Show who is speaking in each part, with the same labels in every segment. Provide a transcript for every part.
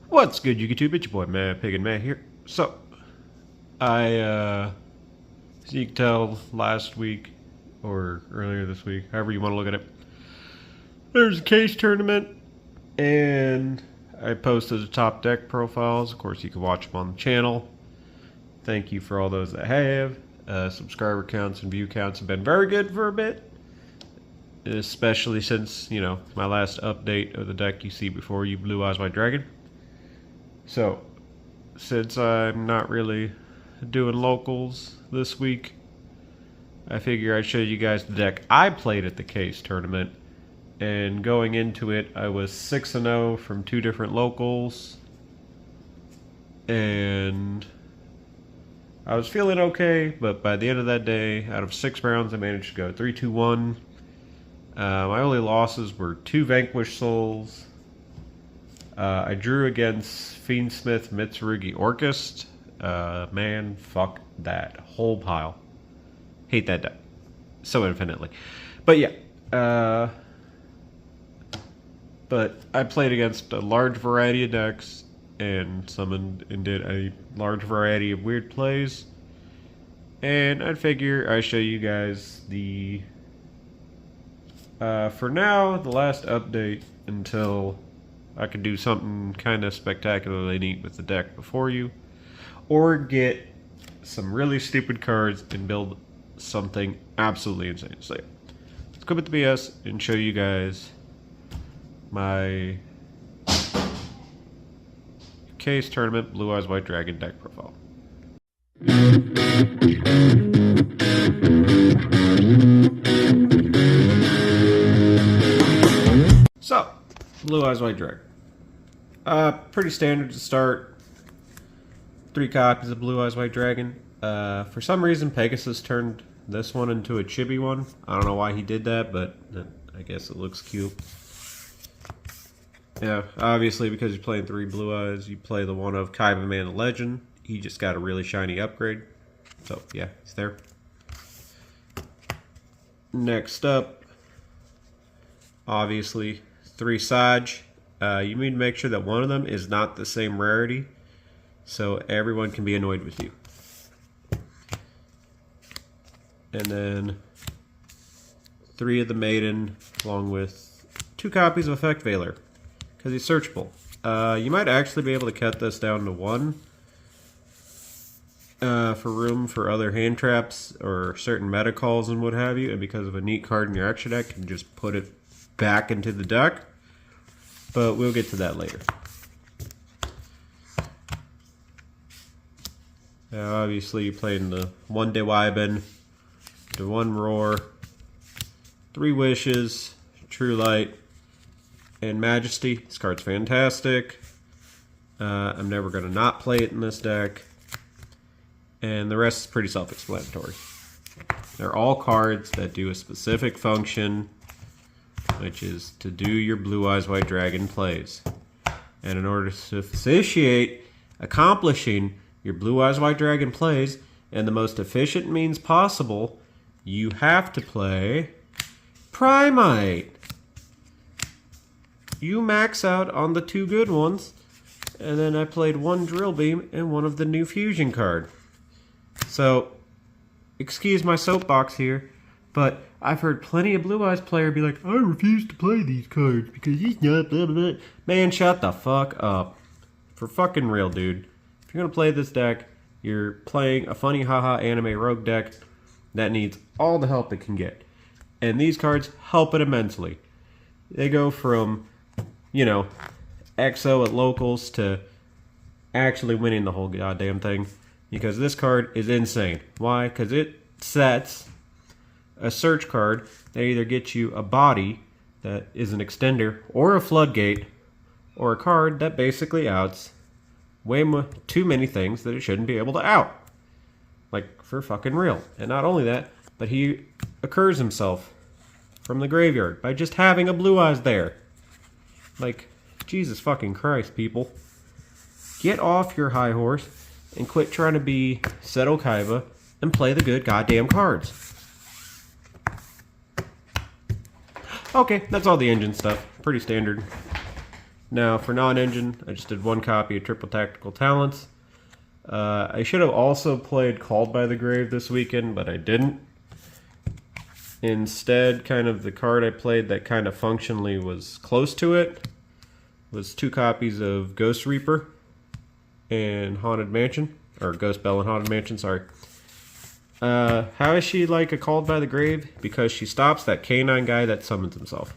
Speaker 1: What's good, YouTube? It's your boy, Mad Pig and Matt here. So, as you can tell, last week, or earlier this week, however you want to look at it, there's a case tournament, and I posted the top deck profiles. Of course, you can watch them on the channel. Thank you for all those that have. Subscriber counts and view counts have been very good for a bit. Especially since, my last update of the deck you see before you, Blue Eyes White Dragon. So, since I'm not really doing locals this week, I figure I'd show you guys the deck I played at the Case tournament. And going into it, I was 6-0 from 2 different locals. And I was feeling okay, but by the end of that day, out of 6 rounds, I managed to go 3-2-1. My only losses were 2 Vanquished Souls. I drew against Fiendsmith Mitsurugi Orcust. Man, fuck that whole pile. Hate that deck so infinitely. But yeah, but I played against a large variety of decks and summoned and did a large variety of weird plays. And I'd figure I'd show you guys the for now, the last update until I could do something kind of spectacularly neat with the deck before you, or get some really stupid cards and build something absolutely insane. So yeah, let's go with the BS and show you guys my Case tournament Blue Eyes White Dragon deck profile. So, Blue Eyes White Dragon. Pretty standard to start. 3 copies of Blue Eyes White Dragon. For some reason, Pegasus turned this one into a chibi one. I don't know why he did that, but I guess it looks cute. Yeah, obviously because you're playing 3 Blue Eyes, you play the one of Kaiba Man the Legend. He just got a really shiny upgrade. So, yeah, he's there. Next up, obviously, 3 Saj. You need to make sure that one of them is not the same rarity, so everyone can be annoyed with you. And then 3 of the Maiden, along with 2 copies of Effect Veiler, because he's searchable. You might actually be able to cut this down to 1 for room for other hand traps or certain meta calls and what have you, and because of a neat card in your extra deck, you can just put it back into the deck. But we'll get to that later. Obviously, you're playing the 1 Dewaiben, the 1 Roar, 3 Wishes, True Light, and Majesty. This card's fantastic. I'm never going to not play it in this deck. And the rest is pretty self-explanatory. They're all cards that do a specific function, which is to do your Blue Eyes White Dragon plays. And in order to facilitate accomplishing your Blue Eyes White Dragon plays in the most efficient means possible, you have to play Primite. You max out on the 2 good ones, and then I played 1 Drill Beam and 1 of the new Fusion card. So, excuse my soapbox here, but I've heard plenty of Blue Eyes player be like, I refuse to play these cards because he's not blah, blah, blah. Man, shut the fuck up. For fucking real, dude. If you're going to play this deck, you're playing a funny haha anime rogue deck that needs all the help it can get. And these cards help it immensely. They go from, XO at locals to actually winning the whole goddamn thing. Because this card is insane. Why? Because it sets a search card that either gets you a body that is an extender or a floodgate, or a card that basically outs way too many things that it shouldn't be able to out. Like, for fucking real. And not only that, but he occurs himself from the graveyard by just having a Blue Eyes there. Like, Jesus fucking Christ, people. Get off your high horse and quit trying to be Seto Kaiba and play the good goddamn cards. Okay, that's all the engine stuff. Pretty standard. Now, for non-engine, I just did one copy of Triple Tactical Talents. I should have also played Called by the Grave this weekend, but I didn't. Instead, kind of the card I played that kind of functionally was close to it was 2 copies of Ghost Reaper and Haunted Mansion, or Ghost Belle and Haunted Mansion, sorry. How is she like a Called by the Grave? Because she stops that canine guy that summons himself.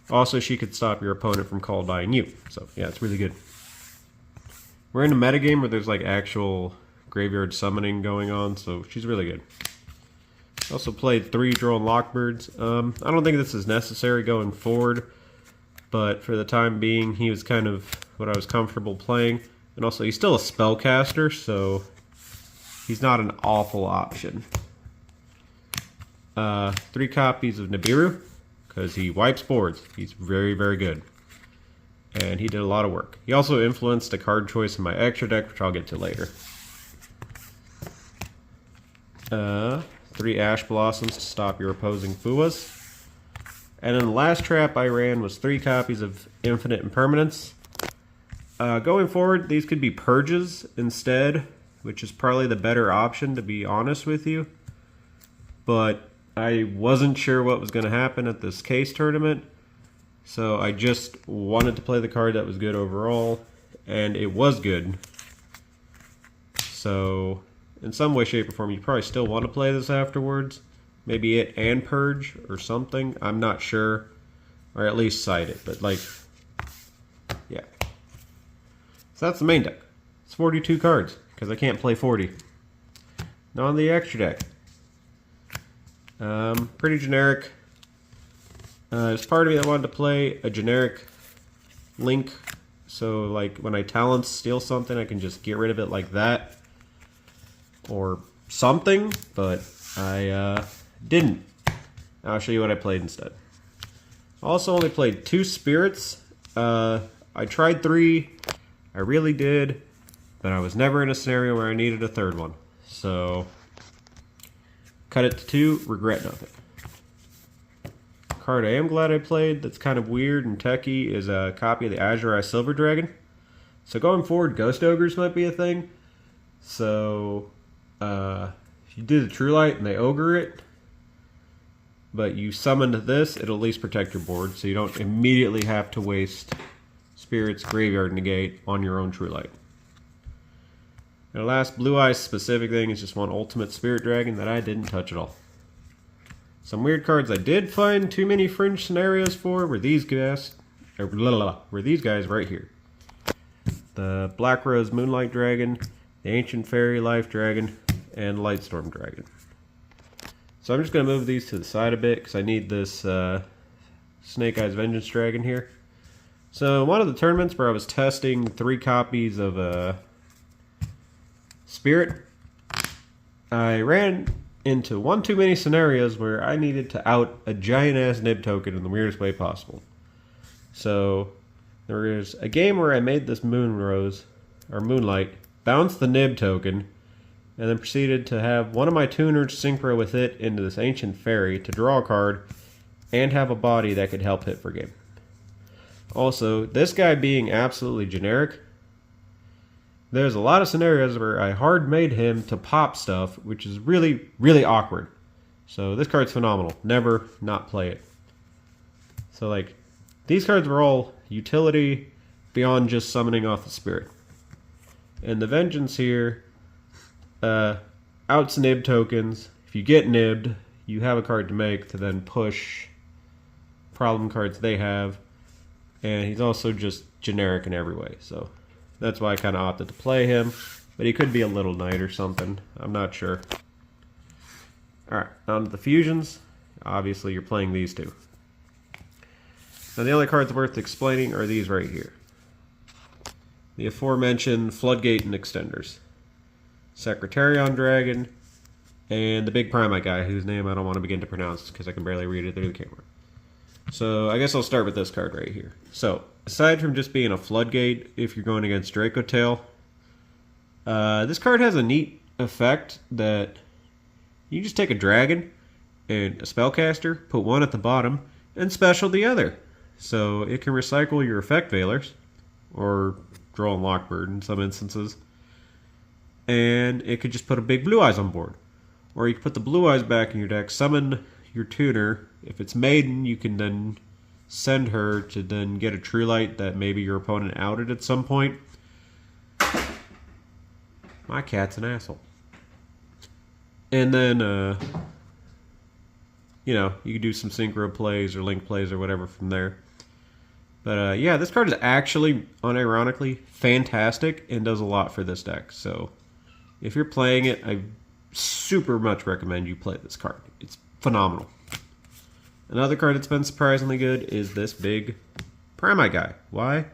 Speaker 1: Also, she could stop your opponent from Called bying you. So, yeah, it's really good. We're in a metagame where there's like actual graveyard summoning going on, so she's really good. Also played 3 Drone Lockbirds. I don't think this is necessary going forward, but for the time being, he was kind of what I was comfortable playing. And also, he's still a spellcaster, so he's not an awful option. 3 copies of Nibiru, because he wipes boards. He's very, very good. And he did a lot of work. He also influenced a card choice in my extra deck, which I'll get to later. 3 Ash Blossoms to stop your opposing Fuwas. And then the last trap I ran was 3 copies of Infinite Impermanence. Going forward, these could be Purges instead, which is probably the better option, to be honest with you. But I wasn't sure what was going to happen at this case tournament, so I just wanted to play the card that was good overall, and it was good. So, in some way, shape, or form, you probably still want to play this afterwards. Maybe it and Purge or something. I'm not sure. Or at least side it, but like, yeah. So that's the main deck. It's 42 cards, because I can't play 40. Now on the extra deck. Pretty generic. There's part of me that wanted to play a generic Link, so like when I talent steal something, I can just get rid of it like that, or something, but I didn't. I'll show you what I played instead. I also only played 2 spirits. I tried 3, I really did, but I was never in a scenario where I needed a 3rd one, so cut it to 2, regret nothing. Card I am glad I played that's kind of weird and techy is a copy of the Azure Silver Dragon. So going forward, Ghost Ogres might be a thing. So if you do the True Light and they ogre it, but you summoned this, it'll at least protect your board, so you don't immediately have to waste Spirit's Graveyard Negate on your own True Light. And the last Blue Eyes specific thing is just one Ultimate Spirit Dragon that I didn't touch at all. Some weird cards I did find too many fringe scenarios for were these guys, right here. The Black Rose Moonlight Dragon, the Ancient Fairy Life Dragon, and Lightstorm Dragon. So I'm just going to move these to the side a bit because I need this Snake Eyes Vengeance Dragon here. So one of the tournaments where I was testing 3 copies of Spirit, I ran into one too many scenarios where I needed to out a giant ass Nib token in the weirdest way possible. So there was a game where I made this Moonrose, or Moonlight, bounce the Nib token, and then proceeded to have one of my tuners synchro with it into this Ancient Fairy to draw a card and have a body that could help hit for game. Also, this guy being absolutely generic, there's a lot of scenarios where I hard made him to pop stuff, which is really, really awkward. So this card's phenomenal. Never not play it. So like, these cards were all utility beyond just summoning off the Spirit. And the Vengeance here, outs nib tokens. If you get nibbed, you have a card to make to then push problem cards they have. And he's also just generic in every way, so that's why I kind of opted to play him. But he could be a Little Knight or something. I'm not sure. Alright, on to the fusions. Obviously, you're playing these 2. Now, the only cards worth explaining are these right here. The aforementioned Floodgate and Extenders. Secretarion Dragon, and the big Primite guy, whose name I don't want to begin to pronounce because I can barely read it through the camera. So I guess I'll start with this card right here. So aside from just being a Floodgate, if you're going against Dracotail, this card has a neat effect that you just take a dragon and a spellcaster, put one at the bottom, and special the other. So it can recycle your effect Veilers, or Droll and Lockbird in some instances. And it could just put a big Blue Eyes on board. Or you can put the Blue Eyes back in your deck, summon your tuner. If it's Maiden, you can then send her to then get a True Light that maybe your opponent outed at some point. My cat's an asshole. And then, you know, you can do some synchro plays or link plays or whatever from there. But yeah, this card is actually, unironically, fantastic and does a lot for this deck. So if you're playing it, I super much recommend you play this card. It's phenomenal. Another card that's been surprisingly good is this big Primite guy. Why?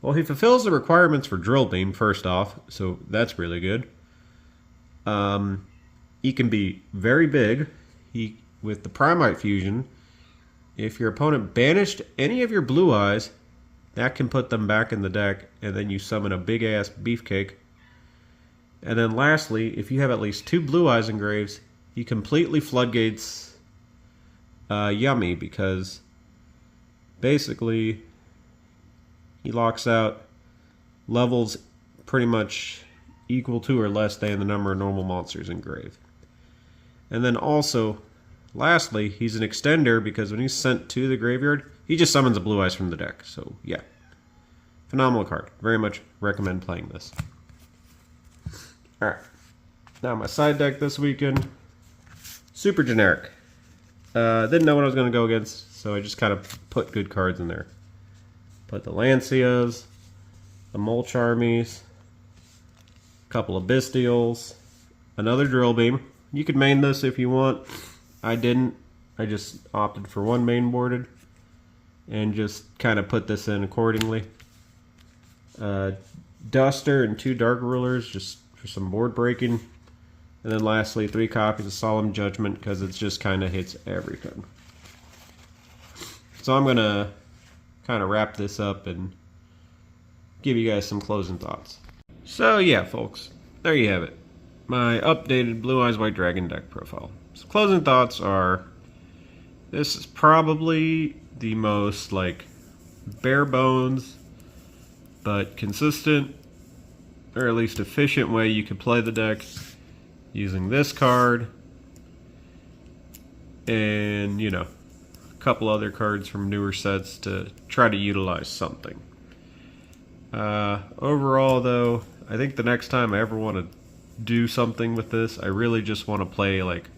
Speaker 1: Well, he fulfills the requirements for Drill Beam, first off, so that's really good. He can be very big. With the Primite Fusion, if your opponent banished any of your Blue Eyes, that can put them back in the deck, and then you summon a big-ass Beefcake. And then lastly, if you have at least 2 Blue Eyes engraves, he completely floodgates Yummy, because basically he locks out levels pretty much equal to or less than the number of normal monsters engraved. And then also, lastly, he's an extender because when he's sent to the graveyard, he just summons a Blue Eyes from the deck. So yeah, phenomenal card. Very much recommend playing this. Alright, now my side deck this weekend, super generic. Didn't know what I was going to go against, so I just kind of put good cards in there. Put the Lancias, the Mulch Armies, a couple of Bystials, another Drill Beam. You could main this if you want. I didn't. I just opted for one main boarded and just kind of put this in accordingly. Duster and 2 Dark Rulers just for some board breaking. And then lastly, 3 copies of Solemn Judgment because it just kind of hits everything. So I'm going to kind of wrap this up and give you guys some closing thoughts. So yeah, folks, there you have it. My updated Blue Eyes White Dragon deck profile. So closing thoughts are, this is probably the most like bare bones but consistent, or at least efficient way you could play the deck using this card and, you know, a couple other cards from newer sets to try to utilize something. Overall though, I think the next time I ever want to do something with this, I really just want to play like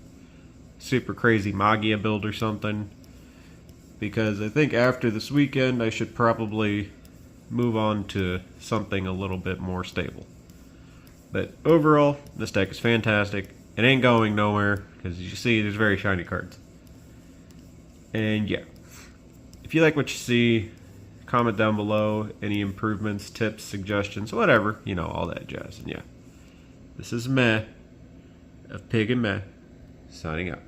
Speaker 1: super crazy Magia build or something, because I think after this weekend I should probably move on to something a little bit more stable. But overall, this deck is fantastic. It ain't going nowhere, because as you see, there's very shiny cards. And yeah, if you like what you see, comment down below any improvements, tips, suggestions, whatever, you know, all that jazz. And yeah, this is Meh of Pig and Meh, signing out.